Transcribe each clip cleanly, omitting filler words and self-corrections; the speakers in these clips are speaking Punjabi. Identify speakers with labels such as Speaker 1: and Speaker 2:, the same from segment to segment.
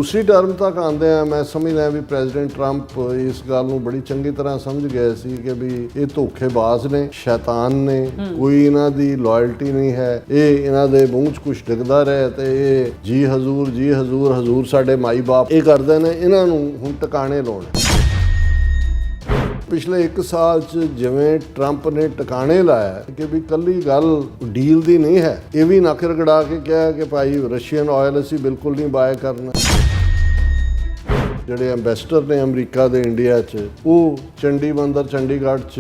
Speaker 1: दूसरी टर्म तक आते हैं मैं समझदा भी प्रेजिडेंट ट्रंप इस गल नूं बड़ी चंगी तरह समझ गए सी कि भी ये धोखेबाज ने, शैतान ने, कोई इन्हां दी लॉयल्टी नहीं है, ये इन्हां दे मूँह च कुछ डिगदा रहे तो ये जी हजूर हजूर साडे माई बाप ये करदे ने, इन्हां नूं हुण टिकाणे लाउणे। पिछले 1 साल च जिवें ट्रंप ने टिकाणे लाया कि भी कल्ली गल डील दी नहीं है, ये भी नक रगड़ा के कहा कि भाई रशियन ऑयल असीं बिल्कुल नहीं बाय करना। ਜਿਹੜੇ ਐਂਬੈਸਡਰ ਨੇ ਅਮਰੀਕਾ ਦੇ ਇੰਡੀਆ 'ਚ ਉਹ ਚੰਡੀਗੜ੍ਹ 'ਚ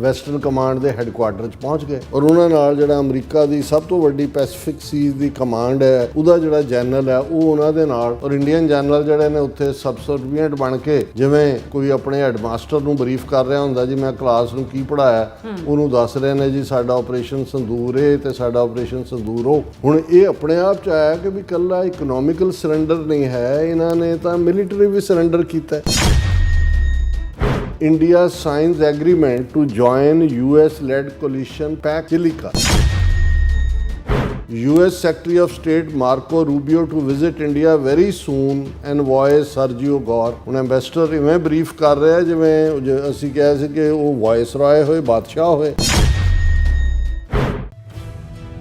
Speaker 1: ਵੈਸਟਰਨ ਕਮਾਂਡ ਦੇ ਹੈੱਡਕੁਆਟਰ 'ਚ ਪਹੁੰਚ ਗਏ ਔਰ ਉਹਨਾਂ ਨਾਲ ਜਿਹੜਾ ਅਮਰੀਕਾ ਦੀ ਸਭ ਤੋਂ ਵੱਡੀ ਪੈਸੀਫਿਕ ਸੀਜ਼ ਦੀ ਕਮਾਂਡ ਹੈ ਉਹਦਾ ਜਿਹੜਾ ਜਨਰਲ ਹੈ ਉਹ ਉਹਨਾਂ ਦੇ ਨਾਲ ਔਰ ਇੰਡੀਅਨ ਜਨਰਲ ਜਿਹੜੇ ਨੇ ਉੱਥੇ ਸਬਸਰਵੀਐਂਟ ਬਣ ਕੇ ਜਿਵੇਂ ਕੋਈ ਆਪਣੇ ਹੈੱਡਮਾਸਟਰ ਨੂੰ ਬਰੀਫ ਕਰ ਰਿਹਾ ਹੁੰਦਾ ਜੀ ਮੈਂ ਕਲਾਸ ਨੂੰ ਕੀ ਪੜ੍ਹਾਇਆ ਉਹਨੂੰ ਦੱਸ ਰਹੇ ਨੇ ਜੀ ਸਾਡਾ ਆਪਰੇਸ਼ਨ ਸੰਦੂਰ ਇਹ ਤੇ ਸਾਡਾ ਆਪਰੇਸ਼ਨ ਸੰਦੂਰ ਉਹ। ਹੁਣ ਇਹ ਆਪਣੇ ਆਪ 'ਚ ਆਇਆ ਕਿ ਵੀ ਇਕੱਲਾ ਇਕਨੋਮਿਕਲ ਸਰੈਂਡਰ ਨਹੀਂ ਹੈ, ਇਹਨਾਂ ਨੇ ਤਾਂ ਮਿਲੀਟਰੀ ਵੀ ਸਰੈਂਡਰ ਕੀਤਾ। India signs agreement to join US-led coalition pact Chilica. US Secretary of State Marco Rubio to visit India very soon, envoy Sergio Gore। ਹੁਣ ਐਂਬੈਸਡਰ ਇਵੇਂ ਬਰੀਫ ਕਰ ਰਿਹਾ ਜਿਵੇਂ ਅਸੀਂ ਕਿਹਾ ਸੀ ਕਿ ਉਹ ਵਾਇਸਰਾਏ ਹੋਏ ਬਾਦਸ਼ਾਹ ਹੋਏ।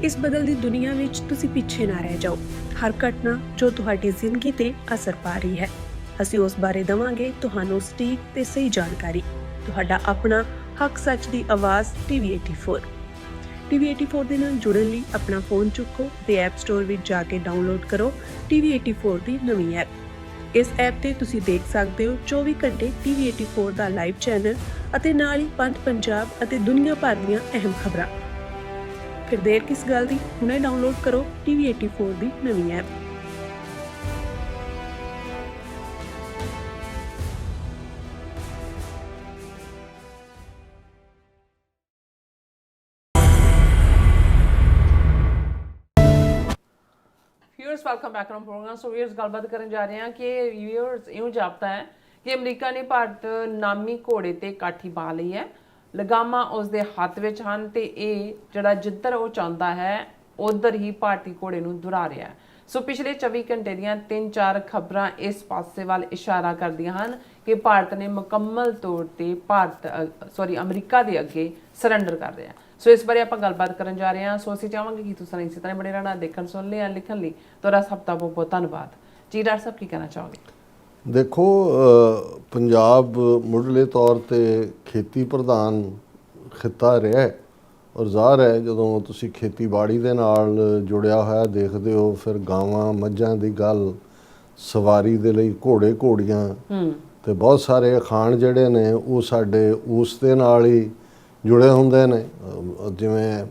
Speaker 2: ਇਸ ਬਦਲਦੀ ਦੁਨੀਆ ਵਿੱਚ ਤੁਸੀਂ ਪਿੱਛੇ ਨਾ ਰਹਿ ਜਾਓ। ਹਰ ਘਟਨਾ ਜੋ ਤੁਹਾਡੀ ਜ਼ਿੰਦਗੀ ਤੇ ਅਸਰ ਪਾ ਰਹੀ ਹੈ ਅਸੀਂ ਉਸ ਬਾਰੇ ਦਵਾਂਗੇ ਤੁਹਾਨੂੰ ਸਟੀਕ ਤੇ ਸਹੀ ਜਾਣਕਾਰੀ। ਤੁਹਾਡਾ ਆਪਣਾ ਹੱਕ ਸੱਚ ਦੀ ਆਵਾਜ਼ TV84 TV84 ਦੇ ਨਾਲ ਜੁੜਨ ਲਈ ਆਪਣਾ ਫੋਨ ਚੁੱਕੋ ਤੇ ਐਪ ਸਟੋਰ ਵਿੱਚ ਜਾ ਕੇ ਡਾਊਨਲੋਡ ਕਰੋ TV84 ਦੀ ਨਵੀਂ ਐਪ। ਇਸ ਐਪ ਤੇ ਤੁਸੀਂ ਦੇਖ ਸਕਦੇ ਹੋ 24 ਘੰਟੇ TV84 ਦਾ ਲਾਈਵ ਚੈਨਲ ਅਤੇ ਨਾਲ ਹੀ ਪੰਜ ਪੰਜਾਬ ਅਤੇ ਦੁਨੀਆ ਭਰ ਦੀਆਂ ਅਹਿਮ ਖਬਰਾਂ। ਫਿਰ ਦੇਰ ਕਿਸ ਗੱਲ ਦੀ, ਹੁਣੇ ਡਾਊਨਲੋਡ ਕਰੋ TV84 ਦੀ ਨਵੀਂ app.
Speaker 3: Viewers welcome back on program. So viewers गलबात करन जा रहे हैं कि व्यूअर्स यूं जापता है कि अमरीका ने भारत नामी घोड़े ते काठी पा ਲਈ है, ਲਗਾਮਾਂ ਉਸ ਦੇ ਹੱਥ ਵਿੱਚ ਹਨ ਤੇ ਇਹ ਜਿਹੜਾ ਜਿੱਧਰ ਉਹ ਚਾਹੁੰਦਾ ਹੈ ਉਧਰ ਹੀ ਭਾਰਤੀ ਘੋੜੇ ਨੂੰ ਦੁਹਰਾ ਰਿਹਾ ਹੈ। ਸੋ ਪਿਛਲੇ 24 ਘੰਟੇ ਦੀਆਂ 3-4 ਖਬਰਾਂ ਇਸ ਪਾਸੇ ਵੱਲ ਇਸ਼ਾਰਾ ਕਰਦੀਆਂ ਹਨ ਕਿ ਭਾਰਤ ਨੇ ਮੁਕੰਮਲ ਤੌਰ ਤੇ ਅਮਰੀਕਾ ਦੇ ਅੱਗੇ ਸਰੈਂਡਰ ਕਰ ਰਿਹਾ। ਸੋ ਇਸ ਬਾਰੇ ਆਪਾਂ ਗੱਲਬਾਤ ਕਰਨ ਜਾ ਰਹੇ ਹਾਂ। ਸੋ ਅਸੀਂ ਚਾਹਾਂਗੇ ਕਿ ਤੁਸੀਂ ਇਸੇ ਤਰ੍ਹਾਂ ਬਣੇ ਰਹਿਣਾ, ਦੇਖਣ ਸੁਣ ਲਿਆ, ਲਿਖਣ ਲਈ ਤੁਹਾਡਾ ਸਭ ਦਾ ਬਹੁਤ ਬਹੁਤ ਧੰਨਵਾਦ ਜੀ। ਡਾਕਟਰ ਸਾਹਿਬ ਕੀ ਕਹਿਣਾ ਚਾਹੋਗੇ?
Speaker 1: ਦੇਖੋ ਪੰਜਾਬ ਮੁੱਢਲੇ ਤੌਰ ਤੇ ਖੇਤੀ ਪ੍ਰਧਾਨ ਖਿੱਤਾ ਰਿਹਾ ਹੈ ਔਰ ਜ਼ਾਹਰ ਹੈ ਜਦੋਂ ਤੁਸੀਂ ਖੇਤੀਬਾੜੀ ਦੇ ਨਾਲ ਜੁੜਿਆ ਹੋਇਆ ਦੇਖਦੇ ਹੋ ਫਿਰ ਗਾਵਾਂ ਮੱਝਾਂ ਦੀ ਗੱਲ, ਸਵਾਰੀ ਦੇ ਲਈ ਘੋੜੇ ਘੋੜੀਆਂ ਤੇ ਬਹੁਤ ਸਾਰੇ ਅਖਾਣ ਜਿਹੜੇ ਨੇ ਉਹ ਸਾਡੇ ਉਸ ਦੇ ਨਾਲ ਹੀ ਜੁੜੇ ਹੁੰਦੇ ਨੇ। ਜਿਵੇਂ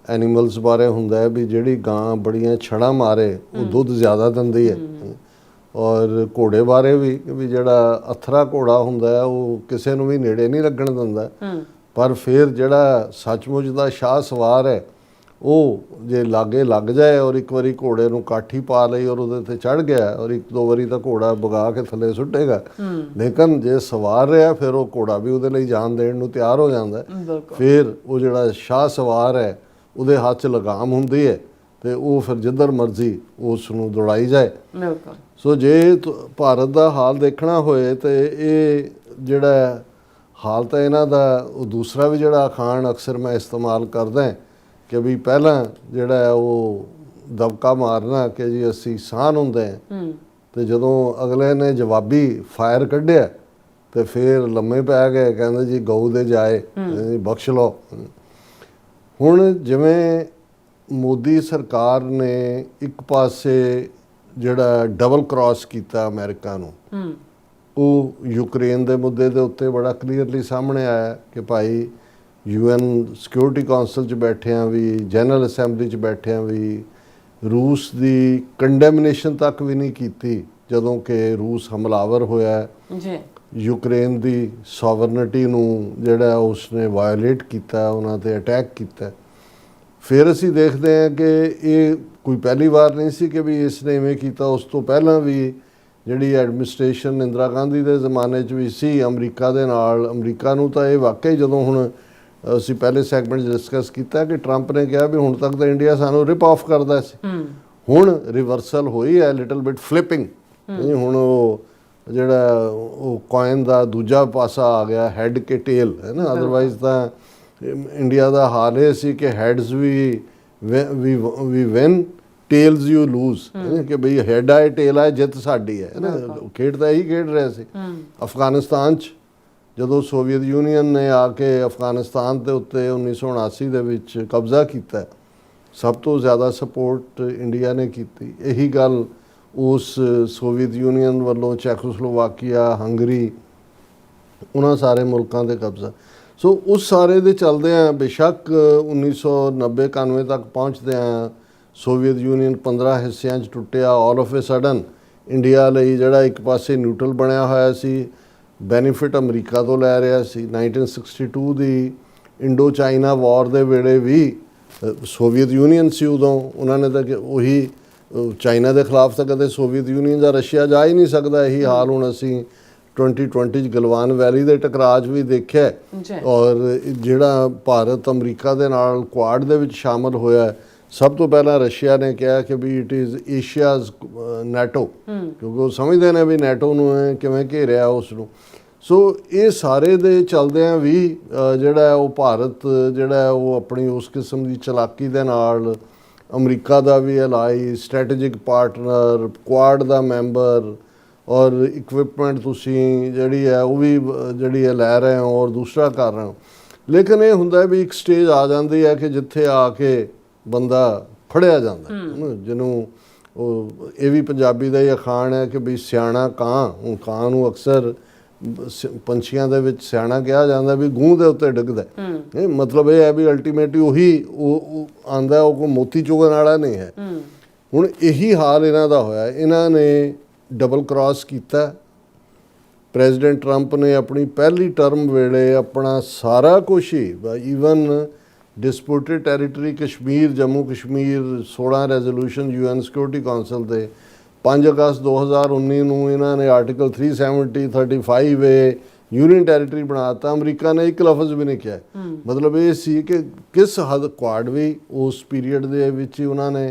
Speaker 1: ਐਨੀਮਲਸ ਬਾਰੇ ਹੁੰਦਾ ਹੈ ਵੀ ਜਿਹੜੀ ਗਾਂ ਬੜੀਆਂ ਛੜਾਂ ਮਾਰੇ ਉਹ ਦੁੱਧ ਜ਼ਿਆਦਾ ਦਿੰਦੀ ਹੈ ਔਰ ਘੋੜੇ ਬਾਰੇ ਵੀ ਜਿਹੜਾ ਅਥਰਾ ਘੋੜਾ ਹੁੰਦਾ ਹੈ ਉਹ ਕਿਸੇ ਨੂੰ ਵੀ ਨੇੜੇ ਨਹੀਂ ਲੱਗਣ ਦਿੰਦਾ, ਪਰ ਫਿਰ ਜਿਹੜਾ ਸੱਚਮੁੱਚ ਦਾ ਸ਼ਾਹ ਸਵਾਰ ਹੈ ਉਹ ਜੇ ਲਾਗੇ ਲੱਗ ਜਾਏ ਔਰ ਇੱਕ ਵਾਰੀ ਘੋੜੇ ਨੂੰ ਕਾਠੀ ਪਾ ਲਈ ਔਰ ਉਹਦੇ ਤੇ ਚੜ੍ਹ ਗਿਆ ਔਰ 1-2 ਵਾਰੀ ਤਾਂ ਘੋੜਾ ਵਗਾ ਕੇ ਥੱਲੇ ਸੁੱਟੇਗਾ, ਲੇਕਿਨ ਜੇ ਸਵਾਰ ਰਿਹਾ ਫਿਰ ਉਹ ਘੋੜਾ ਵੀ ਉਹਦੇ ਲਈ ਜਾਨ ਦੇਣ ਨੂੰ ਤਿਆਰ ਹੋ ਜਾਂਦਾ। ਫਿਰ ਉਹ ਜਿਹੜਾ ਸ਼ਾਹ ਸਵਾਰ ਹੈ ਉਹਦੇ ਹੱਥ 'ਚ ਲਗਾਮ ਹੁੰਦੀ ਹੈ ਤੇ ਉਹ ਫਿਰ ਜਿੱਧਰ ਮਰਜ਼ੀ ਉਸ ਨੂੰ ਦੌੜਾਈ ਜਾਏ। ਸੋ ਜੇ ਭਾਰਤ ਦਾ ਹਾਲ ਦੇਖਣਾ ਹੋਏ ਤੇ ਇਹ ਜਿਹੜਾ ਹਾਲ ਤਾਂ ਇਹਨਾਂ ਦਾ ਉਹ ਦੂਸਰਾ ਵੀ ਜਿਹੜਾ ਅਖਾਣ ਅਕਸਰ ਮੈਂ ਇਸਤੇਮਾਲ ਕਰਦਾ ਕਿ ਵੀ ਪਹਿਲਾਂ ਜਿਹੜਾ ਉਹ ਦਬਕਾ ਮਾਰਨਾ ਕਿ ਜੀ ਅਸੀਂ ਸਾਨ ਹੁੰਦੇ ਹਾਂ ਤੇ ਜਦੋਂ ਅਗਲੇ ਨੇ ਜਵਾਬੀ ਫਾਇਰ ਕੱਢਿਆ ਤੇ ਫਿਰ ਲੰਮੇ ਪੈ ਗਏ, ਕਹਿੰਦੇ ਜੀ ਗਊ ਦੇ ਜਾਏ ਬਖਸ਼ ਲਓ। ਹੁਣ ਜਿਵੇਂ ਮੋਦੀ ਸਰਕਾਰ ਨੇ ਇੱਕ ਪਾਸੇ ਜਿਹੜਾ ਡਬਲ ਕ੍ਰਾਸ ਕੀਤਾ ਅਮਰੀਕਾ ਨੂੰ, ਉਹ ਯੂਕਰੇਨ ਦੇ ਮੁੱਦੇ ਦੇ ਉੱਤੇ ਬੜਾ ਕਲੀਅਰਲੀ ਸਾਹਮਣੇ ਆਇਆ ਕਿ ਭਾਈ UN ਸਿਕਿਉਰਿਟੀ ਕਾਉਂਸਲ 'ਚ ਬੈਠਿਆਂ ਵੀ, ਜਨਰਲ ਅਸੈਂਬਲੀ 'ਚ ਬੈਠਿਆਂ ਵੀ ਰੂਸ ਦੀ ਕੰਡੈਮਨੇਸ਼ਨ ਤੱਕ ਵੀ ਨਹੀਂ ਕੀਤੀ ਜਦੋਂ ਕਿ ਰੂਸ ਹਮਲਾਵਰ ਹੋਇਆ ਜੀ। ਯੂਕਰੇਨ ਦੀ ਸੋਵਰਨਿਟੀ ਨੂੰ ਜਿਹੜਾ ਉਸਨੇ ਵਾਇਓਲੇਟ ਕੀਤਾ, ਉਹਨਾਂ 'ਤੇ ਅਟੈਕ ਕੀਤਾ। ਫਿਰ ਅਸੀਂ ਦੇਖਦੇ ਹਾਂ ਕਿ ਇਹ ਕੋਈ ਪਹਿਲੀ ਵਾਰ ਨਹੀਂ ਸੀ ਕਿ ਵੀ ਇਸ ਨੇ ਇਵੇਂ ਕੀਤਾ, ਉਸ ਤੋਂ ਪਹਿਲਾਂ ਵੀ ਜਿਹੜੀ ਐਡਮਿਨਿਸਟ੍ਰੇਸ਼ਨ ਇੰਦਰਾ ਗਾਂਧੀ ਦੇ ਜ਼ਮਾਨੇ 'ਚ ਵੀ ਸੀ ਅਮਰੀਕਾ ਦੇ ਨਾਲ। ਅਮਰੀਕਾ ਨੂੰ ਤਾਂ ਇਹ ਵਾਕਈ ਜਦੋਂ ਹੁਣ ਅਸੀਂ ਪਹਿਲੇ ਸੈਗਮੈਂਟ 'ਚ ਡਿਸਕਸ ਕੀਤਾ ਕਿ ਟਰੰਪ ਨੇ ਕਿਹਾ ਵੀ ਹੁਣ ਤੱਕ ਤਾਂ ਇੰਡੀਆ ਸਾਨੂੰ ਰਿਪ ਆਫ ਕਰਦਾ ਸੀ, ਹੁਣ ਰਿਵਰਸਲ ਹੋਈ ਹੈ, ਲਿਟਲ ਬਿਟ ਫਲਿਪਿੰਗ ਨਹੀਂ ਹੁਣ ਉਹ ਜਿਹੜਾ ਉਹ ਕੋਇਨ ਦਾ ਦੂਜਾ ਪਾਸਾ ਆ ਗਿਆ, ਹੈਡ ਕੇ ਟੇਲ, ਹੈ ਨਾ। ਅਦਰਵਾਈਜ਼ ਤਾਂ ਇੰਡੀਆ ਦਾ ਹਾਲ ਇਹ ਸੀ ਕਿ heads we win, tails you lose, ਕਿ ਬਈ ਹੈਡ ਆਏ ਟੇਲ ਆਏ, ਜਿੱਤ ਸਾਡੀ ਹੈ ਨਾ। ਖੇਡ ਤਾਂ ਇਹੀ ਖੇਡ ਰਹੇ ਸੀ। ਅਫਗਾਨਿਸਤਾਨ 'ਚ ਜਦੋਂ ਸੋਵੀਅਤ ਯੂਨੀਅਨ ਨੇ ਆ ਕੇ ਅਫਗਾਨਿਸਤਾਨ ਦੇ ਉੱਤੇ 1979 ਦੇ ਵਿੱਚ ਕਬਜ਼ਾ ਕੀਤਾ, ਸਭ ਤੋਂ ਜ਼ਿਆਦਾ ਸਪੋਰਟ ਇੰਡੀਆ ਨੇ ਕੀਤੀ। ਇਹੀ ਗੱਲ ਉਸ ਸੋਵੀਅਤ ਯੂਨੀਅਨ ਵੱਲੋਂ ਚੈਕੋਸਲੋਵਾਕੀਆ, ਹੰਗਰੀ, ਉਹਨਾਂ ਸਾਰੇ ਮੁਲਕਾਂ ਦੇ ਕਬਜ਼ਾ। ਸੋ ਉਸ ਸਾਰੇ ਦੇ ਚੱਲਦਿਆਂ ਬੇਸ਼ੱਕ 1990-91 ਤੱਕ ਪਹੁੰਚਦਿਆਂ ਸੋਵੀਅਤ ਯੂਨੀਅਨ 15 ਹਿੱਸਿਆਂ 'ਚ ਟੁੱਟਿਆ। All of A sudden India ਲਈ ਜਿਹੜਾ ਇੱਕ ਪਾਸੇ ਨਿਊਟਰਲ ਬਣਿਆ ਹੋਇਆ ਸੀ, ਬੈਨੀਫਿਟ ਅਮਰੀਕਾ ਤੋਂ ਲੈ ਰਿਹਾ ਸੀ। 1962 ਦੀ ਇੰਡੋ ਚਾਈਨਾ ਵਾਰ ਦੇ ਵੇਲੇ ਵੀ ਸੋਵੀਅਤ ਯੂਨੀਅਨ ਸੀ ਉਦੋਂ, ਉਹਨਾਂ ਨੇ ਤਾਂ ਉਹੀ ਚਾਈਨਾ ਦੇ ਖਿਲਾਫ ਤਾਂ ਕਦੇ ਸੋਵੀਅਤ ਯੂਨੀਅਨ ਜਾਂ ਰਸ਼ੀਆ ਜਾ ਹੀ ਨਹੀਂ ਸਕਦਾ। ਇਹੀ ਹਾਲ ਹੁਣ ਅਸੀਂ 2020 'ਚ ਗਲਵਾਨ ਵੈਲੀ ਦੇ ਟਕਰਾਅ 'ਚ ਵੀ ਦੇਖਿਆ। ਔਰ ਜਿਹੜਾ ਭਾਰਤ ਅਮਰੀਕਾ ਦੇ ਨਾਲ ਕੁਆਡ ਦੇ ਵਿੱਚ ਸ਼ਾਮਲ ਹੋਇਆ, ਸਭ ਤੋਂ ਪਹਿਲਾਂ ਰਸ਼ੀਆ ਨੇ ਕਿਹਾ ਕਿ ਵੀ ਇਟ ਇਜ਼ ਏਸ਼ੀਆਜ਼ ਨੈਟੋ, ਕਿਉਂਕਿ ਉਹ ਸਮਝਦੇ ਨੇ ਵੀ ਨੈਟੋ ਨੂੰ ਕਿਵੇਂ ਘੇਰਿਆ ਉਸ ਨੂੰ। ਸੋ ਇਹ ਸਾਰੇ ਦੇ ਚੱਲਦਿਆਂ ਵੀ ਜਿਹੜਾ ਉਹ ਭਾਰਤ ਜਿਹੜਾ ਉਹ ਆਪਣੀ ਉਸ ਕਿਸਮ ਦੀ ਚਲਾਕੀ ਦੇ ਨਾਲ ਅਮਰੀਕਾ ਦਾ ਵੀ ਅਲਾਈ, ਸਟ੍ਰੈਟੇਜਿਕ ਪਾਰਟਨਰ, ਕੁਆਡ ਦਾ ਮੈਂਬਰ, ਔਰ ਇਕਵਿਪਮੈਂਟ ਤੁਸੀਂ ਜਿਹੜੀ ਹੈ ਉਹ ਵੀ ਜਿਹੜੀ ਹੈ ਲੈ ਰਹੇ ਹੋ ਔਰ ਦੂਸਰਾ ਕਰ ਰਹੇ ਹੋ। ਲੇਕਿਨ ਇਹ ਹੁੰਦਾ ਵੀ ਇੱਕ ਸਟੇਜ ਆ ਜਾਂਦੀ ਹੈ ਕਿ ਜਿੱਥੇ ਆ ਕੇ ਬੰਦਾ ਫੜਿਆ ਜਾਂਦਾ, ਜਿਹਨੂੰ ਉਹ ਇਹ ਵੀ ਪੰਜਾਬੀ ਦਾ ਹੀ ਅਖਾਣ ਹੈ ਕਿ ਵੀ ਸਿਆਣਾ ਕਾਂ, ਹੁਣ ਕਾਂ ਨੂੰ ਅਕਸਰ ਪੰਛੀਆਂ ਦੇ ਵਿੱਚ ਸਿਆਣਾ ਕਿਹਾ ਜਾਂਦਾ ਵੀ ਗੂੰ ਦੇ ਉੱਤੇ ਡਿੱਗਦਾ। ਇਹ ਮਤਲਬ ਇਹ ਹੈ ਵੀ ਅਲਟੀਮੇਟਲੀ ਉਹੀ ਉਹ ਆਂਦਾ, ਉਹ ਕੋਈ ਮੋਤੀ ਚੁਗਣ ਵਾਲਾ ਨਹੀਂ ਹੈ। ਹੁਣ ਇਹੀ ਹਾਲ ਇਹਨਾਂ ਦਾ ਹੋਇਆ। ਇਹਨਾਂ ਨੇ ਡਬਲ ਕ੍ਰਾਸ ਕੀਤਾ। ਪ੍ਰੈਜ਼ੀਡੈਂਟ ਟਰੰਪ ਨੇ ਆਪਣੀ ਪਹਿਲੀ ਟਰਮ ਵੇਲੇ ਆਪਣਾ ਸਾਰਾ ਕੁਛ ਹੀ, even disputed territory Kashmir, Jammu Kashmir, 16 resolution UN security council ਦੇ 5 ਅਗਸਤ 2019 ਨੂੰ ਇਹਨਾਂ ਨੇ ਆਰਟੀਕਲ 370, 35A ਯੂਨੀਅਨ ਟੈਰੀਟਰੀ ਬਣਾਤਾ। ਅਮਰੀਕਾ ਨੇ ਇੱਕ ਲਫ਼ਜ਼ ਵੀ ਨਹੀਂ ਕਿਹਾ। ਮਤਲਬ ਇਹ ਸੀ ਕਿ ਕਿਸ ਹੱਦ ਕੁਆਡ ਵੀ ਉਸ ਪੀਰੀਅਡ ਦੇ ਵਿੱਚ ਹੀ ਉਹਨਾਂ ਨੇ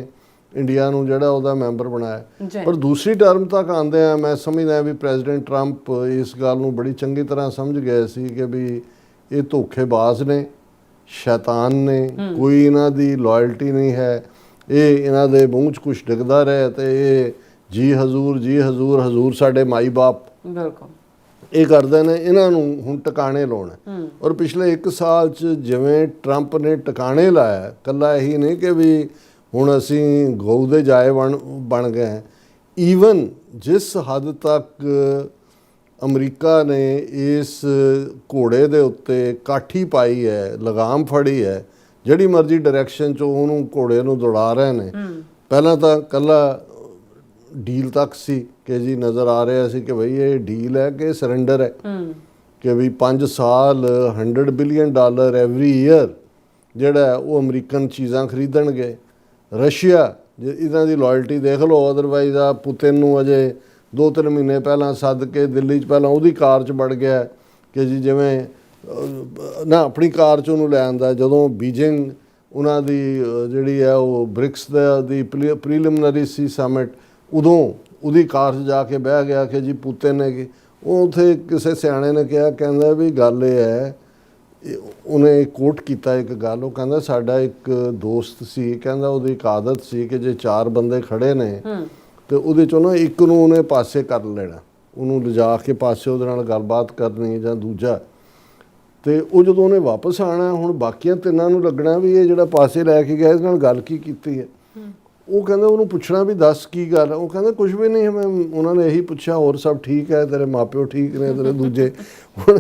Speaker 1: ਇੰਡੀਆ ਨੂੰ ਜਿਹੜਾ ਉਹਦਾ ਮੈਂਬਰ ਬਣਾਇਆ। ਪਰ ਦੂਸਰੀ ਟਰਮ ਤੱਕ ਆਉਂਦੇ ਆ ਮੈਂ ਸਮਝਦਾ ਵੀ ਪ੍ਰੈਜ਼ੀਡੈਂਟ ਟਰੰਪ ਇਸ ਗੱਲ ਨੂੰ ਬੜੀ ਚੰਗੀ ਤਰ੍ਹਾਂ ਸਮਝ ਗਏ ਸੀ ਕਿ ਵੀ ਇਹ ਧੋਖੇਬਾਜ਼ ਨੇ, ਸ਼ੈਤਾਨ ਨੇ, ਕੋਈ ਇਹਨਾਂ ਦੀ ਲਾਇਲਟੀ ਨਹੀਂ ਹੈ। ਇਹ ਇਹਨਾਂ ਦੇ ਮੂੰਹ 'ਚ ਕੁਛ ਡਿੱਗਦਾ ਰਹੇ ਤੇ ਇਹ ਜੀ ਹਜ਼ੂਰ, ਜੀ ਹਜ਼ੂਰ, ਹਜ਼ੂਰ ਸਾਡੇ ਮਾਈ ਬਾਪ, ਬਿਲਕੁਲ ਇਹ ਕਰਦੇ ਨੇ। ਇਹਨਾਂ ਨੂੰ ਹੁਣ ਟਿਕਾਣੇ ਲਾਉਣਾ। ਔਰ ਪਿਛਲੇ 1 ਸਾਲ 'ਚ ਜਿਵੇਂ ਟਰੰਪ ਨੇ ਟਿਕਾਣੇ ਲਾਇਆ, ਇਕੱਲਾ ਇਹੀ ਨਹੀਂ ਕਿ ਵੀ ਹੁਣ ਅਸੀਂ ਗਊ ਦੇ ਜਾਏ ਬਣ ਗਏ। ਈਵਨ ਜਿਸ ਹੱਦ ਤੱਕ ਅਮਰੀਕਾ ਨੇ ਇਸ ਘੋੜੇ ਦੇ ਉੱਤੇ ਕਾਠੀ ਪਾਈ ਹੈ, ਲਗਾਮ ਫੜੀ ਹੈ, ਜਿਹੜੀ ਮਰਜ਼ੀ ਡਾਇਰੈਕਸ਼ਨ 'ਚ ਉਹਨੂੰ ਘੋੜੇ ਨੂੰ ਦੌੜਾ ਰਹੇ ਨੇ। ਪਹਿਲਾਂ ਤਾਂ ਇਕੱਲਾ ਡੀਲ ਤੱਕ ਸੀ ਕਿ ਜੀ ਨਜ਼ਰ ਆ ਰਿਹਾ ਸੀ ਕਿ ਬਈ ਇਹ ਡੀਲ ਹੈ ਕਿ ਸਰੈਂਡਰ ਹੈ, ਕਿ ਵੀ 5 ਸਾਲ $100 ਬਿਲੀਅਨ ਐਵਰੀ ਈਅਰ ਜਿਹੜਾ ਉਹ ਅਮਰੀਕਨ ਚੀਜ਼ਾਂ ਖਰੀਦਣਗੇ। ਰਸ਼ੀਆ ਇਹਨਾਂ ਦੀ ਲਾਇਲਟੀ ਦੇਖ ਲਓ। ਅਦਰਵਾਈਜ਼ ਆ ਪੁਤਿਨ ਨੂੰ ਅਜੇ 2-3 ਮਹੀਨੇ ਪਹਿਲਾਂ ਸੱਦ ਕੇ ਦਿੱਲੀ 'ਚ ਪਹਿਲਾਂ ਉਹਦੀ ਕਾਰ 'ਚ ਵੜ ਗਿਆ ਕਿ ਜੀ ਜਿਵੇਂ ਨਾ ਆਪਣੀ ਕਾਰ 'ਚ ਉਹਨੂੰ ਲੈ ਆਂਦਾ। ਜਦੋਂ ਬੀਜਿੰਗ ਉਹਨਾਂ ਦੀ ਜਿਹੜੀ ਹੈ ਉਹ ਬ੍ਰਿਕਸ ਦੀ ਪ੍ਰੀਲਿਮਿਨਰੀ ਸੀ ਸਮਿਟ, ਉਦੋਂ ਉਹਦੀ ਕਾਰ 'ਚ ਜਾ ਕੇ ਬਹਿ ਗਿਆ ਕਿ ਜੀ ਪੁਤਿਨ ਨੇ ਕਿ ਉਹ ਉੱਥੇ ਕਿਸੇ ਸਿਆਣੇ ਨੇ ਕਿਹਾ, ਕਹਿੰਦਾ ਵੀ ਗੱਲ ਇਹ ਹੈ, ਉਹਨੇ ਕੋਟ ਕੀਤਾ ਇੱਕ ਗੱਲ, ਉਹ ਕਹਿੰਦਾ ਸਾਡਾ ਇੱਕ ਦੋਸਤ ਸੀ, ਕਹਿੰਦਾ ਉਹਦੀ ਇੱਕ ਆਦਤ ਸੀ ਕਿ ਜੇ 4 ਬੰਦੇ ਖੜੇ ਨੇ ਤੇ ਉਹਦੇ 'ਚੋਂ ਨਾ ਇੱਕ ਨੂੰ ਉਹਨੇ ਪਾਸੇ ਕਰ ਲੈਣਾ, ਉਹਨੂੰ ਲਿਜਾ ਕੇ ਪਾਸੇ ਉਹਦੇ ਨਾਲ ਗੱਲਬਾਤ ਕਰਨੀ ਜਾਂ ਦੂਜਾ। ਤੇ ਉਹ ਜਦੋਂ ਉਹਨੇ ਵਾਪਸ ਆਉਣਾ, ਹੁਣ ਬਾਕੀਆਂ 3 ਨੂੰ ਲੱਗਣਾ ਵੀ ਇਹ ਜਿਹੜਾ ਪਾਸੇ ਲੈ ਕੇ ਗਿਆ ਇਹਦੇ ਨਾਲ ਗੱਲ ਕੀ ਕੀਤੀ ਹੈ। ਉਹ ਕਹਿੰਦਾ ਉਹਨੂੰ ਪੁੱਛਣਾ ਵੀ ਦੱਸ ਕੀ ਗੱਲ ਹੈ। ਉਹ ਕਹਿੰਦਾ ਕੁਝ ਵੀ ਨਹੀਂ, ਮੈਂ ਉਹਨਾਂ ਨੇ ਇਹੀ ਪੁੱਛਿਆ ਹੋਰ ਸਭ ਠੀਕ ਹੈ, ਤੇਰੇ ਮਾਪਿਓ ਠੀਕ ਨੇ, ਤੇਰੇ ਦੂਜੇ। ਹੁਣ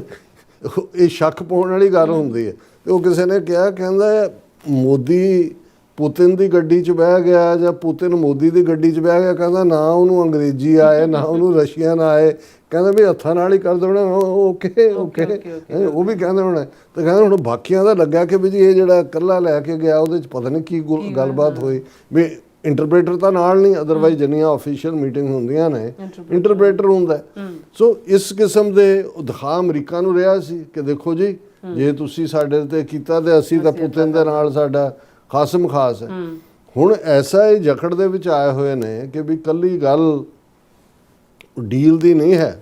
Speaker 1: ਇਹ ਸ਼ੱਕ ਪਾਉਣ ਵਾਲੀ ਗੱਲ ਹੁੰਦੀ ਹੈ। ਤੇ ਉਹ ਕਿਸੇ ਨੇ ਕਿਹਾ, ਕਹਿੰਦਾ ਮੋਦੀ ਪੁਤਿਨ ਦੀ ਗੱਡੀ 'ਚ ਬਹਿ ਗਿਆ ਜਾਂ ਪੁਤਿਨ ਮੋਦੀ ਦੀ ਗੱਡੀ 'ਚ ਬਹਿ ਗਿਆ, ਕਹਿੰਦਾ ਨਾ ਉਹਨੂੰ ਅੰਗਰੇਜ਼ੀ ਆਏ ਨਾ ਉਹਨੂੰ ਰਸ਼ੀਅਨ ਆਏ, ਕਹਿੰਦਾ ਵੀ ਹੱਥਾਂ ਨਾਲ ਹੀ ਕਰ ਦੇਣਾ। ਓਕੇ ਓਕੇ ਉਹ ਵੀ ਕਹਿੰਦੇ ਹੋਣਾ। ਤੇ ਕਹਿੰਦਾ ਹੁਣ ਬਾਕੀਆਂ ਦਾ ਲੱਗਾ ਕਿ ਵੀ ਜੀ ਇਹ ਜਿਹੜਾ ਇਕੱਲਾ ਲੈ ਕੇ ਗਿਆ ਉਹਦੇ 'ਚ ਪਤਾ ਨਹੀਂ ਕੀ ਗੱਲਬਾਤ ਹੋਈ। ਵੀ ਇੰਟਰਪ੍ਰੇਟਰ ਤਾਂ ਨਾਲ ਨਹੀਂ, ਅਦਰਵਾਈਜ਼ ਜਿੰਨੀਆਂ ਆਫੀਸ਼ੀਅਲ ਮੀਟਿੰਗ ਹੁੰਦੀਆਂ ਨੇ ਇੰਟਰਪ੍ਰੇਟਰ ਹੁੰਦਾ। ਸੋ ਇਸ ਕਿਸਮ ਦੇ ਦਿਖਾ ਅਮਰੀਕਾ ਨੂੰ ਰਿਹਾ ਸੀ ਕਿ ਦੇਖੋ ਜੀ ਜੇ ਤੁਸੀਂ ਸਾਡੇ ਤੇ ਕੀਤਾ ਤੇ ਅਸੀਂ ਤਾਂ ਪੁਤਿਨ ਦੇ ਨਾਲ ਸਾਡਾ ਖਾਸਮ ਖਾਸ ਹੈ। ਹੁਣ ਐਸਾ ਇਹ ਜਕੜ ਦੇ ਵਿੱਚ ਆਏ ਹੋਏ ਨੇ ਕਿ ਵੀ ਕੱਲੀ ਗੱਲ ਡੀਲ ਦੀ ਨਹੀਂ ਹੈ।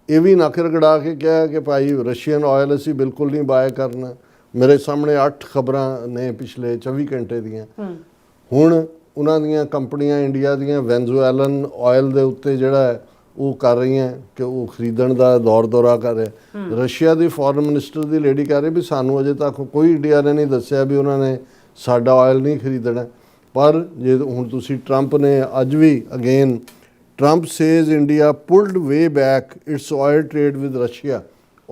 Speaker 1: ਇਹ ਵੀ ਨੱਕ ਰਗੜਾ ਕੇ ਕਿਹਾ ਕਿ ਭਾਈ ਰਸ਼ੀਅਨ ਆਇਲ ਅਸੀਂ ਬਿਲਕੁਲ ਨਹੀਂ ਬਾਏ ਕਰਨਾ। ਮੇਰੇ ਸਾਹਮਣੇ 8 ਖਬਰਾਂ ਨੇ ਪਿਛਲੇ 24 ਘੰਟੇ ਦੀਆਂ। ਹੁਣ ਉਹਨਾਂ ਦੀਆਂ ਕੰਪਨੀਆਂ ਇੰਡੀਆ ਦੀਆਂ ਵੈਨਜ਼ੂਏਲਨ ਆਇਲ ਦੇ ਉੱਤੇ ਜਿਹੜਾ ਹੈ ਉਹ ਕਰ ਰਹੀਆਂ ਕਿ ਉਹ ਖਰੀਦਣ ਦਾ ਦੌਰਾ ਕਰ ਰਿਹਾ। ਰਸ਼ੀਆ ਦੀ ਫੋਰਨ ਮਿਨਿਸਟਰ ਦੀ ਲੇਡੀ ਕਹਿ ਰਹੀ ਵੀ ਸਾਨੂੰ ਅਜੇ ਤੱਕ ਕੋਈ ਇੰਡੀਆ ਨੇ ਨਹੀਂ ਦੱਸਿਆ ਵੀ ਉਹਨਾਂ ਨੇ ਸਾਡਾ ਆਇਲ ਨਹੀਂ ਖਰੀਦਣਾ। ਪਰ ਜੇ ਹੁਣ ਤੁਸੀਂ ਟਰੰਪ ਨੇ ਅੱਜ ਵੀ again Trump says India pulled way back its oil trade with Russia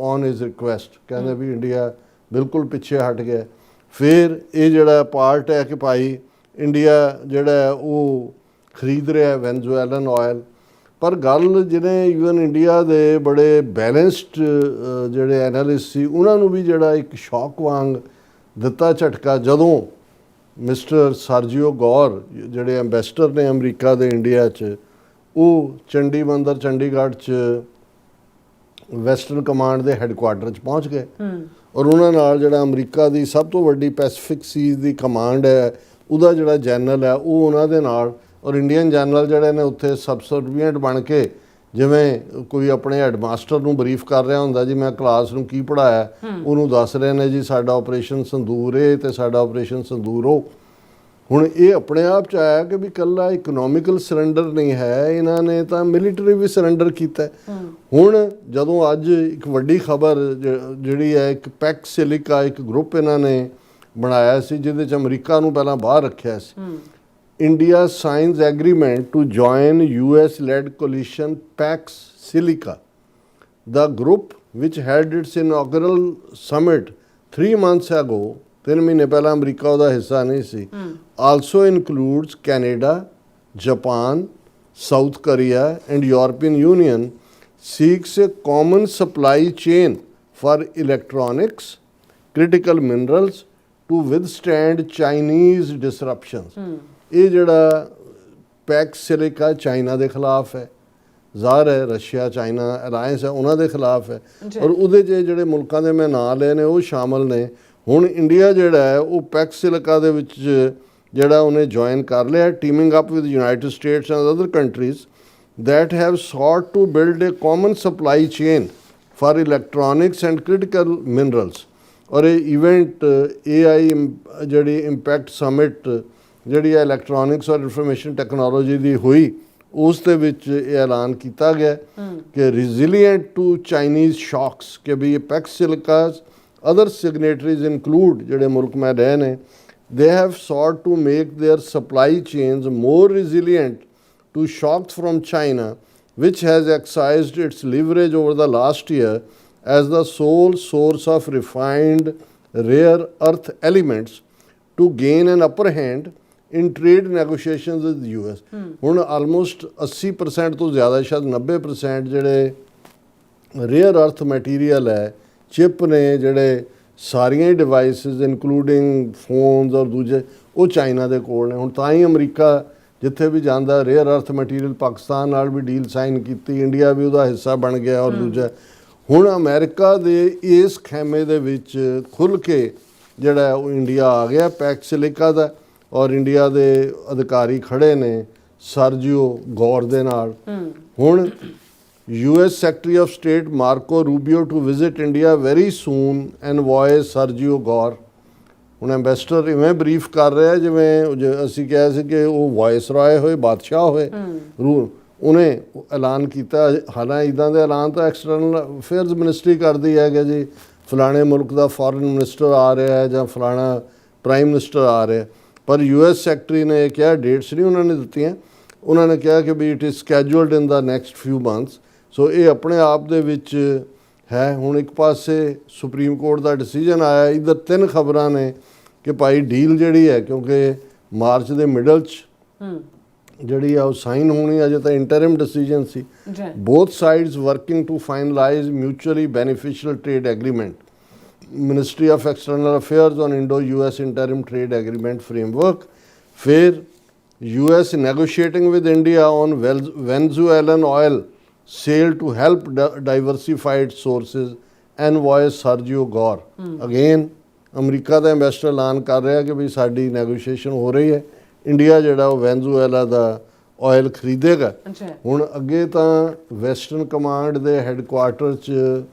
Speaker 1: on his request। ਕਹਿੰਦੇ ਵੀ ਇੰਡੀਆ ਬਿਲਕੁਲ ਪਿੱਛੇ ਹਟ ਗਿਆ। ਫਿਰ ਇਹ ਜਿਹੜਾ ਪਾਰਟ ਹੈ ਕਿ ਭਾਈ ਇੰਡੀਆ ਜਿਹੜਾ ਉਹ ਖਰੀਦ ਰਿਹਾ ਵੈਨਜ਼ੂਏਲਨ ਆਇਲ। ਪਰ ਗੱਲ ਜਿਹਨੇ ਈਵਨ ਇੰਡੀਆ ਦੇ ਬੜੇ ਬੈਲੈਂਸਡ ਜਿਹੜੇ ਐਨਾਲਿਸਟ ਸੀ ਉਹਨਾਂ ਨੂੰ ਵੀ ਜਿਹੜਾ ਇੱਕ ਸ਼ੌਕ ਵਾਂਗ ਦਿੱਤਾ ਝਟਕਾ ਜਦੋਂ ਮਿਸਟਰ ਸਰਜੀਓ ਗੌਰ ਜਿਹੜੇ ਐਂਬੈਸਡਰ ਨੇ ਅਮਰੀਕਾ ਦੇ ਇੰਡੀਆ 'ਚ ਉਹ ਚੰਡੀਗੜ੍ਹ 'ਚ ਵੈਸਟਰਨ ਕਮਾਂਡ ਦੇ ਹੈੱਡਕੁਆਟਰ 'ਚ ਪਹੁੰਚ ਗਏ ਔਰ ਉਹਨਾਂ ਨਾਲ ਜਿਹੜਾ ਅਮਰੀਕਾ ਦੀ ਸਭ ਤੋਂ ਵੱਡੀ ਪੈਸੀਫਿਕ ਸੀਜ਼ ਦੀ ਕਮਾਂਡ ਹੈ ਉਹਦਾ ਜਿਹੜਾ ਜਨਰਲ ਹੈ ਉਹ ਉਹਨਾਂ ਦੇ ਨਾਲ ਔਰ ਇੰਡੀਅਨ ਜਨਰਲ ਜਿਹੜੇ ਨੇ ਉੱਥੇ ਸਬਸਰਵੀਐਂਟ ਬਣ ਕੇ ਜਿਵੇਂ ਕੋਈ ਆਪਣੇ ਹੈਡਮਾਸਟਰ ਨੂੰ ਬਰੀਫ ਕਰ ਰਿਹਾ ਹੁੰਦਾ ਜੀ ਮੈਂ ਕਲਾਸ ਨੂੰ ਕੀ ਪੜ੍ਹਾਇਆ ਉਹਨੂੰ ਦੱਸ ਰਹੇ ਨੇ ਜੀ ਸਾਡਾ ਆਪਰੇਸ਼ਨ ਸੰਦੂਰ ਇਹ ਤੇ ਸਾਡਾ ਆਪਰੇਸ਼ਨ ਸੰਦੂਰ ਉਹ। ਹੁਣ ਇਹ ਆਪਣੇ ਆਪ 'ਚ ਆਇਆ ਕਿ ਵੀ ਇਕੱਲਾ ਇਕਨੋਮਿਕਲ ਸਰੈਂਡਰ ਨਹੀਂ ਹੈ, ਇਹਨਾਂ ਨੇ ਤਾਂ ਮਿਲੀਟਰੀ ਵੀ ਸਰੈਂਡਰ ਕੀਤਾ। ਹੁਣ ਜਦੋਂ ਅੱਜ ਇੱਕ ਵੱਡੀ ਖਬਰ ਜਿਹੜੀ ਹੈ ਇੱਕ ਪੈਕ ਸਿਲਿਕਾ ਇੱਕ ਗਰੁੱਪ ਇਹਨਾਂ ਨੇ ਬਣਾਇਆ ਸੀ ਜਿਹਦੇ 'ਚ ਅਮਰੀਕਾ ਨੂੰ ਪਹਿਲਾਂ ਬਾਹਰ ਰੱਖਿਆ ਸੀ। India signs agreement to join US led coalition PAX Silica. The group which had its inaugural summit 3 months ago 3 ਮਹੀਨੇ ਪਹਿਲਾਂ ਅਮਰੀਕਾ ਉਹਦਾ ਹਿੱਸਾ ਨਹੀਂ ਸੀ, also includes Canada, Japan, South Korea and European Union, seeks a common supply chain for electronics, critical minerals to withstand Chinese disruptions. ਇਹ ਜਿਹੜਾ ਪੈਕ ਸਿਲਿਕਾ ਚਾਈਨਾ ਦੇ ਖਿਲਾਫ ਹੈ, ਜ਼ਾਹਰ ਹੈ ਰਸ਼ੀਆ ਚਾਈਨਾ ਅਲਾਇੰਸ ਹੈ ਉਹਨਾਂ ਦੇ ਖਿਲਾਫ ਹੈ ਔਰ ਉਹਦੇ 'ਚ ਜਿਹੜੇ ਮੁਲਕਾਂ ਦੇ ਮੈਂ ਨਾਂ ਲਏ ਨੇ ਉਹ ਸ਼ਾਮਲ ਨੇ। ਹੁਣ ਇੰਡੀਆ ਜਿਹੜਾ ਹੈ ਉਹ ਪੈਕ ਸਿਲਿਕਾ ਦੇ ਵਿੱਚ ਜਿਹੜਾ ਉਹਨੇ ਜੁਆਇਨ ਕਰ ਲਿਆ, teaming up with United States and other countries that have sought to build a common supply chain for electronics and critical minerals। ਔਰ ਇਹ ਇਵੈਂਟ AI ਜਿਹੜੀ ਇੰਪੈਕਟ ਸਮਿਟ ਜਿਹੜੀ ਹੈ ਇਲੈਕਟ੍ਰੋਨਿਕਸ ਔਰ ਇਨਫੋਰਮੇਸ਼ਨ ਟੈਕਨੋਲੋਜੀ ਦੀ ਹੋਈ ਉਸ ਦੇ ਵਿੱਚ ਇਹ ਐਲਾਨ ਕੀਤਾ ਗਿਆ ਕਿ ਰਿਜ਼ੀਲੀਐਂਟ ਟੂ ਚਾਈਨੀਜ਼ ਸ਼ੌਕਸ ਕਿ ਵੀ ਇਹ ਪੈਕ ਸਿਲਿਕਾਸ ਅਦਰ ਸਿਗਨੇਟਰੀਜ਼ ਇਨਕਲੂਡ ਜਿਹੜੇ ਮੁਲਕ ਮੈਂ ਰਹੇ ਨੇ they have sought to make their supply chains more resilient to shocks from China, which has exercised its leverage over the last year as the sole source of refined rare earth elements to gain an upper hand in trade negotiations with the US। ਹੁਣ almost 80% ਤੋਂ ਜ਼ਿਆਦਾ ਸ਼ਾਇਦ 90% ਜਿਹੜੇ rare earth material ਹੈ ਚਿਪ ਨੇ ਜਿਹੜੇ ਸਾਰੀਆਂ ਹੀ ਡਿਵਾਈਸਿਸ ਇਨਕਲੂਡਿੰਗ ਫੋਨਸ ਔਰ ਦੂਜੇ ਉਹ ਚਾਈਨਾ ਦੇ ਕੋਲ ਨੇ। ਹੁਣ ਤਾਂ ਹੀ ਅਮਰੀਕਾ ਜਿੱਥੇ ਵੀ ਜਾਂਦਾ ਰੇਅਰ ਅਰਥ ਮਟੀਰੀਅਲ ਪਾਕਿਸਤਾਨ ਨਾਲ ਵੀ ਡੀਲ ਸਾਈਨ ਕੀਤੀ, ਇੰਡੀਆ ਵੀ ਉਹਦਾ ਹਿੱਸਾ ਬਣ ਗਿਆ ਔਰ ਦੂਜਾ ਹੁਣ ਅਮਰੀਕਾ ਦੇ ਇਸ ਖੈਮੇ ਦੇ ਵਿੱਚ ਖੁੱਲ੍ਹ ਕੇ ਜਿਹੜਾ ਉਹ ਇੰਡੀਆ ਆ ਗਿਆ ਪੈਕ ਸਿਲਿਕਾ ਦਾ ਔਰ ਇੰਡੀਆ ਦੇ ਅਧਿਕਾਰੀ ਖੜੇ ਨੇ ਸਰਜੀਓ ਗੌਰ ਦੇ ਨਾਲ। ਹੁਣ US Secretary of State Marco Rubio to visit India very soon, envoy Sergio Gore। ਹੁਣ ਐਂਬੈਸਡਰ ਇਵੇਂ ਬਰੀਫ ਕਰ ਰਿਹਾ ਜਿਵੇਂ ਅਸੀਂ ਕਿਹਾ ਸੀ ਕਿ ਉਹ ਵਾਇਸਰਾਏ ਹੋਏ ਬਾਦਸ਼ਾਹ ਹੋਏ। ਉਹਨੇ ਐਲਾਨ ਕੀਤਾ, ਹਾਲਾਂਕਿ ਇੱਦਾਂ ਦੇ ਐਲਾਨ ਤਾਂ ਐਕਸਟਰਨਲ ਅਫੇਅਰਸ ਮਿਨਿਸਟਰੀ ਕਰਦੀ ਹੈ ਕਿ ਜੀ ਫਲਾਣੇ ਮੁਲਕ ਦਾ ਫੋਰਨ ਮਿਨਿਸਟਰ ਆ ਰਿਹਾ ਹੈ ਜਾਂ ਫਲਾਣਾ ਪ੍ਰਾਈਮ ਮਿਨਿਸਟਰ ਆ ਰਿਹਾ, ਪਰ US ਸੈਕਟਰੀ ਨੇ ਕਿਹਾ ਡੇਟਸ ਨਹੀਂ ਉਹਨਾਂ ਨੇ ਦਿੱਤੀਆਂ, ਉਹਨਾਂ ਨੇ ਕਿਹਾ ਕਿ we it is scheduled in the next few months. So ਇਹ ਆਪਣੇ ਆਪ ਦੇ ਵਿੱਚ ਹੈ। ਹੁਣ ਇੱਕ ਪਾਸੇ ਸੁਪਰੀਮ ਕੋਰਟ ਦਾ ਡਿਸੀਜਨ ਆਇਆ, ਇੱਧਰ 3 ਖਬਰਾਂ ਨੇ ਕਿ ਭਾਈ ਡੀਲ ਜਿਹੜੀ ਹੈ ਕਿਉਂਕਿ ਮਾਰਚ ਦੇ ਮਿਡਲ 'ਚ ਜਿਹੜੀ ਆ ਉਹ ਸਾਈਨ ਹੋਣੀ, ਅਜੇ ਤਾਂ ਇੰਟਰਿਮ ਡਿਸੀਜਨ ਸੀ। Both sides working to finalise mutually beneficial trade agreement, ministry of external affairs on Indo US interim trade agreement framework. ਫਿਰ US negotiating with India on Venezuelan oil sale to help diversified sources, envoy Sergio Gore। Again America ਦਾ ਐਂਬੈਸਡਰ ਐਲਾਨ ਕਰ ਰਿਹਾ ਕਿ ਵੀ ਸਾਡੀ ਨੈਗੋਸ਼ੀਏਸ਼ਨ ਹੋ ਰਹੀ ਹੈ, ਇੰਡੀਆ ਜਿਹੜਾ ਉਹ ਵੈਨਜ਼ੂਏਲਾ ਦਾ ਆਇਲ ਖਰੀਦੇਗਾ।
Speaker 3: ਅੱਛਾ
Speaker 1: ਹੁਣ ਅੱਗੇ ਤਾਂ ਵੈਸਟਰਨ ਕਮਾਂਡ ਦੇ ਹੈੱਡਕੁਆਰਟਰ 'ਚ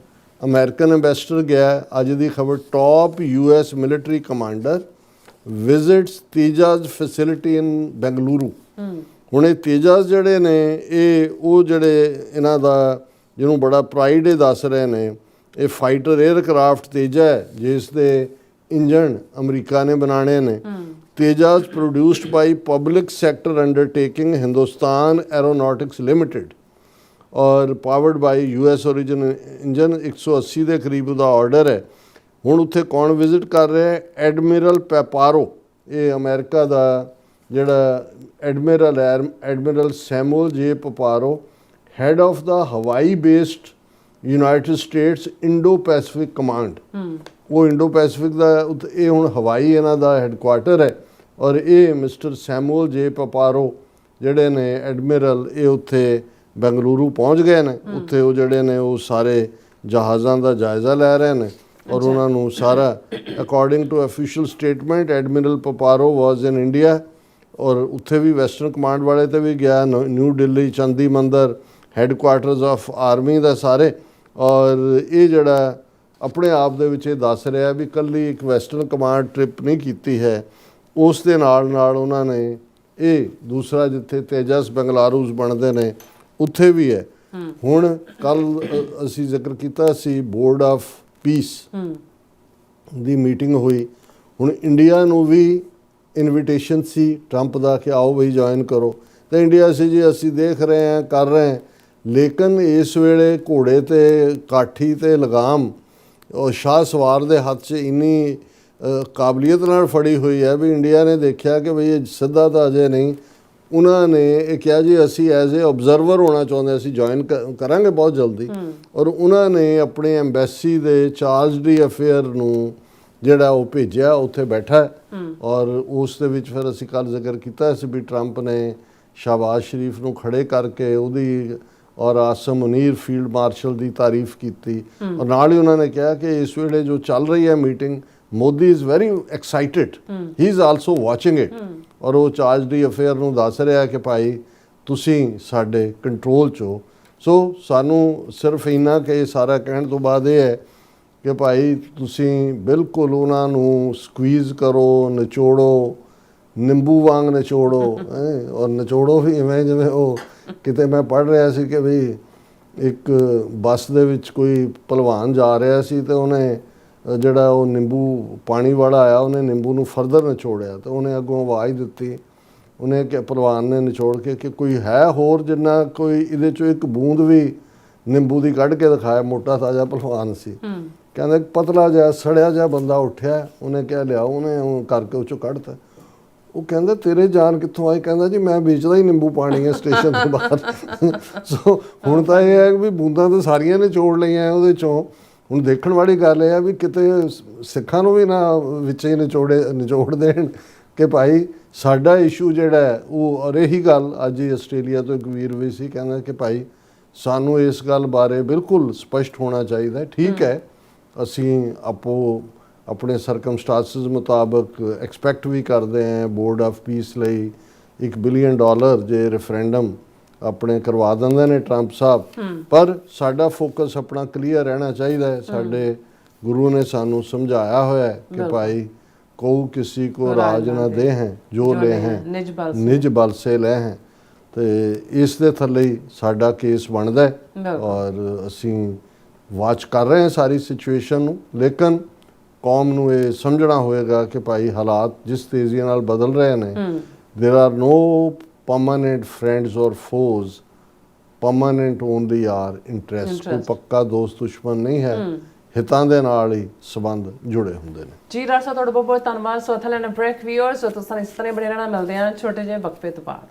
Speaker 1: ਅਮਰੀਕਨ ਐਂਬੈਸਡਰ ਗਿਆ। ਅੱਜ ਦੀ ਖਬਰ, top US military commander visits Tejas facility in Bengaluru. ਹੁਣ ਇਹ ਤੇਜਾਜ਼ ਜਿਹੜੇ ਨੇ ਇਹ ਉਹ ਜਿਹੜੇ ਇਹਨਾਂ ਦਾ ਜਿਹਨੂੰ ਬੜਾ ਪ੍ਰਾਈਡ ਇਹ ਦੱਸ ਰਹੇ ਨੇ, ਇਹ ਫਾਈਟਰ 에ਅਰਕ੍ਰਾਫਟ ਤੇਜਾ ਹੈ ਜਿਸ ਦੇ ਇੰਜਣ ਅਮਰੀਕਾ ਨੇ ਬਣਾਣੇ ਨੇ। Tejas produced by public sector undertaking Hindustan aeronautics limited ਔਰ powered by US origin engine. 180 ਦੇ ਕਰੀਬ ਉਹਦਾ ਆਰਡਰ ਹੈ। ਹੁਣ ਉੱਥੇ ਕੌਣ ਵਿਜ਼ਿਟ ਕਰ ਰਿਹਾ ਹੈ? ਐਡਮਿਰਲ ਪੈਪਾਰੋ, ਇਹ ਅਮਰੀਕਾ ਦਾ ਜਿਹੜਾ ਐਡਮਿਰਲ ਹੈ, ਐਡਮਿਰਲ ਸੈਮੂਅਲ ਜੇ ਪੈਪਾਰੋ, ਹੈਡ ਆਫ ਦਾ ਹਵਾਈ based United States Indo Pacific command. ਉਹ ਇੰਡੋ ਪੈਸੀਫਿਕ ਦਾ ਇਹ ਹੁਣ ਹਵਾਈ ਇਹਨਾਂ ਦਾ ਹੈੱਡਕੁਆਰਟਰ ਹੈ। ਔਰ ਇਹ ਮਿਸਟਰ ਸੈਮੂਅਲ ਜੇ ਪੈਪਾਰੋ ਜਿਹੜੇ ਨੇ ਐਡਮਿਰਲ, ਇਹ ਉੱਥੇ ਬੈਂਗਲੁਰੂ ਪਹੁੰਚ ਗਏ ਨੇ। ਉੱਥੇ ਉਹ ਜਿਹੜੇ ਨੇ ਉਹ ਸਾਰੇ ਜਹਾਜ਼ਾਂ ਦਾ ਜਾਇਜ਼ਾ ਲੈ ਰਹੇ ਨੇ ਔਰ ਉਹਨਾਂ ਨੂੰ ਸਾਰਾ according to official statement admiral Paparo was in India. ਔਰ ਉੱਥੇ ਵੀ ਵੈਸਟਰਨ ਕਮਾਂਡ ਵਾਲੇ 'ਤੇ ਵੀ ਗਿਆ, ਨਿਊ ਦਿੱਲੀ, ਚੰਦੀ ਮੰਦਰ, ਹੈੱਡਕੁਆਰਟਰਸ ਆਫ ਆਰਮੀ ਦਾ ਸਾਰੇ। ਔਰ ਇਹ ਜਿਹੜਾ ਆਪਣੇ ਆਪ ਦੇ ਵਿੱਚ ਇਹ ਦੱਸ ਰਿਹਾ ਵੀ ਇਕੱਲੀ ਇੱਕ ਵੈਸਟਰਨ ਕਮਾਂਡ ਟ੍ਰਿਪ ਨਹੀਂ ਕੀਤੀ ਹੈ, ਉਸ ਦੇ ਨਾਲ ਨਾਲ ਉਹਨਾਂ ਨੇ ਇਹ ਦੂਸਰਾ ਜਿੱਥੇ ਤੇਜਸ ਬੰਗਲਾਰੂਸ ਬਣਦੇ ਨੇ ਉੱਥੇ ਵੀ ਹੈ। ਹੁਣ ਕੱਲ ਅਸੀਂ ਜ਼ਿਕਰ ਕੀਤਾ ਸੀ board of piece the meeting ਹੋਈ। ਹੁਣ ਇੰਡੀਆ ਨੂੰ ਵੀ ਇਨਵੀਟੇਸ਼ਨ ਸੀ ਟਰੰਪ ਦਾ ਕਿ ਆਓ ਬਈ ਜੁਆਇਨ ਕਰੋ, ਤੇ ਇੰਡੀਆ ਸੀ ਜੀ ਅਸੀਂ ਦੇਖ ਰਹੇ ਹਾਂ ਕਰ ਰਹੇ ਹਾਂ। ਲੇਕਿਨ ਇਸ ਵੇਲੇ ਘੋੜੇ ਤੇ ਕਾਠੀ ਤੇ ਲਗਾਮ ਉਹ ਸ਼ਾਹ ਸਵਾਰ ਦੇ ਹੱਥ 'ਚ ਇੰਨੀ ਕਾਬਲੀਅਤ ਨਾਲ ਫੜੀ ਹੋਈ ਹੈ ਵੀ ਇੰਡੀਆ ਨੇ ਦੇਖਿਆ ਕਿ ਬਈ ਇਹ ਸਿੱਧਾ ਤਾਂ ਅਜੇ ਨਹੀਂ। ਉਹਨਾਂ ਨੇ ਇਹ ਕਿਹਾ ਜੀ ਅਸੀਂ ਐਜ਼ ਏ ਆਬਜ਼ਰਵਰ ਹੋਣਾ ਚਾਹੁੰਦੇ, ਅਸੀਂ ਜੁਆਇਨ ਕਰਾਂਗੇ ਬਹੁਤ ਜਲਦੀ। ਔਰ ਉਹਨਾਂ ਨੇ ਆਪਣੇ ਐਮਬੈਸੀ ਦੇ ਚਾਰਜ ਡੀ ਅਫੇਅਰ ਨੂੰ ਜਿਹੜਾ ਉਹ ਭੇਜਿਆ, ਉੱਥੇ ਬੈਠਾ। ਔਰ ਉਸ ਦੇ ਵਿੱਚ ਫਿਰ ਅਸੀਂ ਕੱਲ੍ਹ ਜ਼ਿਕਰ ਕੀਤਾ ਸੀ ਵੀ ਟਰੰਪ ਨੇ ਸ਼ਹਬਾਜ਼ ਸ਼ਰੀਫ ਨੂੰ ਖੜੇ ਕਰਕੇ ਉਹਦੀ ਔਰ ਆਸਮ ਮੁਨੀਰ ਫੀਲਡ ਮਾਰਸ਼ਲ ਦੀ ਤਾਰੀਫ ਕੀਤੀ। ਔਰ ਨਾਲ ਹੀ ਉਹਨਾਂ ਨੇ ਕਿਹਾ ਕਿ ਇਸ ਵੇਲੇ ਜੋ ਚੱਲ ਰਹੀ ਹੈ meeting, Modi is very excited, he is also watching it. ਔਰ ਉਹ ਚਾਰਜ ਡੀ ਅਫੇਅਰ ਨੂੰ ਦੱਸ ਰਿਹਾ ਕਿ ਭਾਈ ਤੁਸੀਂ ਸਾਡੇ ਕੰਟਰੋਲ 'ਚ ਹੋ। ਸੋ ਸਾਨੂੰ ਸਿਰਫ ਇੰਨਾ ਕਿ ਸਾਰਾ ਕਹਿਣ ਤੋਂ ਬਾਅਦ ਇਹ ਹੈ ਕਿ ਭਾਈ ਤੁਸੀਂ ਬਿਲਕੁਲ ਉਹਨਾਂ ਨੂੰ ਸਕਵੀਜ਼ ਕਰੋ, ਨਿਚੋੜੋ, ਨਿੰਬੂ ਵਾਂਗ ਨਿਚੋੜੋ। ਔਰ ਨਿਚੋੜੋ ਵੀ ਇਵੇਂ ਜਿਵੇਂ ਉਹ ਕਿਤੇ ਮੈਂ ਪੜ੍ਹ ਰਿਹਾ ਸੀ ਕਿ ਵੀ ਇੱਕ ਬੱਸ ਦੇ ਵਿੱਚ ਕੋਈ ਭਲਵਾਨ ਜਾ ਰਿਹਾ ਸੀ ਤੇ ਉਹਨੇ ਜਿਹੜਾ ਉਹ ਨਿੰਬੂ ਪਾਣੀ ਵਾਲਾ ਆਇਆ, ਉਹਨੇ ਨਿੰਬੂ ਨੂੰ ਫਰਦਰ ਨਿਚੋੜਿਆ ਤੇ ਉਹਨੇ ਅੱਗੋਂ ਆਵਾਜ਼ ਦਿੱਤੀ, ਉਹਨੇ ਕਿ ਭਲਵਾਨ ਨੇ ਨਿਚੋੜ ਕੇ ਕਿ ਕੋਈ ਹੈ ਹੋਰ ਜਿੰਨਾ ਕੋਈ ਇਹਦੇ 'ਚੋਂ ਇੱਕ ਬੂੰਦ ਵੀ ਨਿੰਬੂ ਦੀ ਕੱਢ ਕੇ ਦਿਖਾਇਆ। ਮੋਟਾ ਤਾਜ਼ਾ ਭਲਵਾਨ ਸੀ। ਕਹਿੰਦਾ ਪਤਲਾ ਜਿਹਾ ਸੜਿਆ ਜਿਹਾ ਬੰਦਾ ਉੱਠਿਆ, ਉਹਨੇ ਕਿਹਾ ਲਿਆਓ, ਉਹਨੇ ਉਹ ਕਰਕੇ ਉਹ 'ਚੋਂ ਕੱਢਤਾ। ਉਹ ਕਹਿੰਦਾ ਤੇਰੇ ਜਾਨ ਕਿੱਥੋਂ ਆਈ? ਕਹਿੰਦਾ ਜੀ ਮੈਂ ਵੇਚਦਾ ਹੀ ਨਿੰਬੂ ਪਾਣੀ ਹੈ ਸਟੇਸ਼ਨ ਤੋਂ ਬਾਹਰ। ਸੋ ਹੁਣ ਤਾਂ ਇਹ ਹੈ ਵੀ ਬੂੰਦਾਂ ਤਾਂ ਸਾਰੀਆਂ ਨੇ ਨਿਚੋੜ ਲਈਆਂ ਉਹਦੇ 'ਚੋਂ। ਹੁਣ ਦੇਖਣ ਵਾਲੀ ਗੱਲ ਇਹ ਆ ਵੀ ਕਿਤੇ ਸਿੱਖਾਂ ਨੂੰ ਵੀ ਨਾ ਵਿੱਚ ਹੀ ਨਿਚੋੜ ਦੇਣ ਕਿ ਭਾਈ ਸਾਡਾ ਇਸ਼ੂ ਜਿਹੜਾ ਹੈ ਉਹ। ਔਰ ਇਹੀ ਗੱਲ ਅੱਜ ਹੀ ਆਸਟ੍ਰੇਲੀਆ ਤੋਂ ਇੱਕ ਵੀਰ ਵੀ ਸੀ, ਕਹਿੰਦਾ ਕਿ ਭਾਈ ਸਾਨੂੰ ਇਸ ਗੱਲ ਬਾਰੇ ਬਿਲਕੁਲ ਸਪਸ਼ਟ ਹੋਣਾ ਚਾਹੀਦਾ। ਠੀਕ ਹੈ ਅਸੀਂ ਆਪਣੇ ਸਰਕਮਸਟੈਂਸਿਸ ਮੁਤਾਬਕ ਐਕਸਪੈਕਟ ਵੀ ਕਰਦੇ ਹਾਂ ਬੋਰਡ ਆਫ ਪੀਸ ਲਈ $1 ਬਿਲੀਅਨ ਜੇ ਰੈਫਰੈਂਡਮ ਆਪਣੇ ਕਰਵਾ ਦਿੰਦੇ ਨੇ ਟਰੰਪ ਸਾਹਿਬ, ਪਰ ਸਾਡਾ ਫੋਕਸ ਆਪਣਾ ਕਲੀਅਰ ਰਹਿਣਾ ਚਾਹੀਦਾ ਹੈ। ਸਾਡੇ ਗੁਰੂ ਨੇ ਸਾਨੂੰ ਸਮਝਾਇਆ ਹੋਇਆ ਹੈ ਕਿ ਭਾਈ ਕਉ ਕਿਸੇ ਕੋ ਰਾਜ ਨਾ ਦੇ ਹੈ ਜੋ ਲੈ ਹੈ ਨਿਜ ਬਲ ਸੇ ਲੈ ਹੈ। ਤੇ ਇਸ ਦੇ ਥੱਲੇ ਹੀ ਸਾਡਾ ਕੇਸ ਬਣਦਾ ਹੈ ਔਰ ਅਸੀਂ ਵਾਚ ਕਰ ਰਹੇ ਹਾਂ ਸਾਰੀ ਸਿਚੁਏਸ਼ਨ ਨੂੰ। ਲੇਕਿਨ ਕੌਮ ਨੂੰ ਇਹ ਸਮਝਣਾ ਹੋਏਗਾ ਕਿ ਭਾਈ ਹਾਲਾਤ ਜਿਸ ਤੇਜ਼ੀ ਨਾਲ ਬਦਲ ਰਹੇ ਨੇ, there are no permanent friends or foes, permanent only are interests। ਕੋਈ ਪੱਕਾ ਦੋਸਤ ਦੁਸ਼ਮਣ ਨਹੀਂ ਹੈ, ਹਿੱਤਾਂ ਦੇ ਨਾਲ ਹੀ ਸੰਬੰਧ ਜੁੜੇ ਹੁੰਦੇ ਨੇ।
Speaker 3: ਜੀ ਰਾਜ ਸਾਹਿਬ ਤੁਹਾਡਾ ਬਹੁਤ ਬਹੁਤ ਧੰਨਵਾਦ। ਸੋ ਥਲੇ ਨਾ ਬ੍ਰੇਕ ਵਿਊਅਰਸ, ਸੋ ਤੁਸੀਂ ਇਸ ਤਰ੍ਹਾਂ ਬਣੇ ਰਹਿਣਾ, ਮਿਲਦੇ ਹਾਂ ਛੋਟੇ ਜਿਹੇ ਵਕਫੇ ਤੋਂ ਬਾਅਦ।